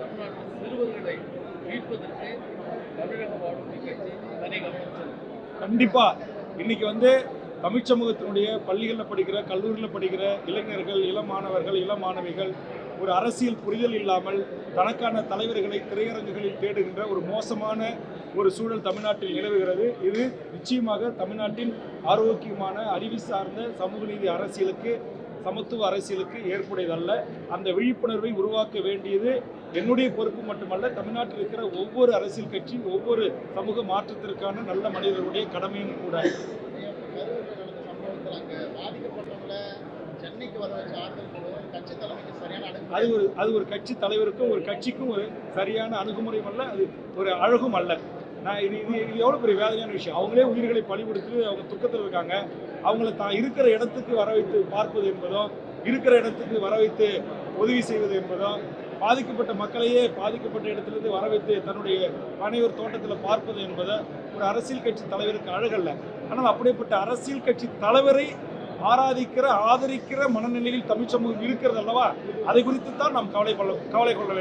தமிழ்நாட்டில் சிறுவர்களை மீட்பதற்கு தமிழக வாழ்க்கை கட்சி தனி கவனம் செலுத்தும். கண்டிப்பா இன்னைக்கு தமிழ் சமூகத்தினுடைய பள்ளிகளில் படிக்கிற கல்லூரியில் படிக்கிற இளைஞர்கள், இளம் மாணவர்கள், இளம் மாணவிகள் ஒரு அரசியல் புரிதல் இல்லாமல் தனக்கான தலைவர்களை திரையரங்குகளில் தேடுகின்ற ஒரு மோசமான ஒரு சூழல் தமிழ்நாட்டில் நிலவுகிறது. இது நிச்சயமாக தமிழ்நாட்டின் ஆரோக்கியமான அறிவு சார்ந்த சமூக நீதி அரசியலுக்கு, சமத்துவ அரசியலுக்கு ஏற்புடையதல்ல. அந்த விழிப்புணர்வை உருவாக்க வேண்டியது என்னுடைய பொறுப்பு மட்டுமல்ல, தமிழ்நாட்டில் இருக்கிற ஒவ்வொரு அரசியல் கட்சி, ஒவ்வொரு சமூக மாற்றத்திற்கான நல்ல மனிதர்களுடைய கடமையும் கூட. அது ஒரு கட்சி தலைவருக்கும் ஒரு கட்சிக்கும் ஒரு சரியான அணுகுமுறையும் அல்ல, அது ஒரு அழகும் அல்ல. இது எவ்வளோ பெரிய வேதனையான விஷயம். அவங்களே உயிர்களை பலி கொடுத்து அவங்க துக்கத்தில் இருக்காங்க. அவங்கள தான் இருக்கிற இடத்துக்கு வர வைத்து பார்ப்பது என்பதும், இருக்கிற இடத்துக்கு வர வைத்து உதவி செய்வது என்பதும், பாதிக்கப்பட்ட மக்களையே பாதிக்கப்பட்ட இடத்திலிருந்து வர வைத்து தன்னுடைய பனையூர் தோட்டத்தில் பார்ப்பது என்பது ஒரு அரசியல் கட்சி தலைவருக்கு அழகல்ல. ஆனால் அப்படிப்பட்ட அரசியல் கட்சி தலைவரை ஆராதிக்கிற, ஆதரிக்கிற மனநிலையில் தமிழ் சமூகம் இருக்கிறது அல்லவா? அதை குறித்து தான் நாம் கவலை கொள்ள வேண்டும்.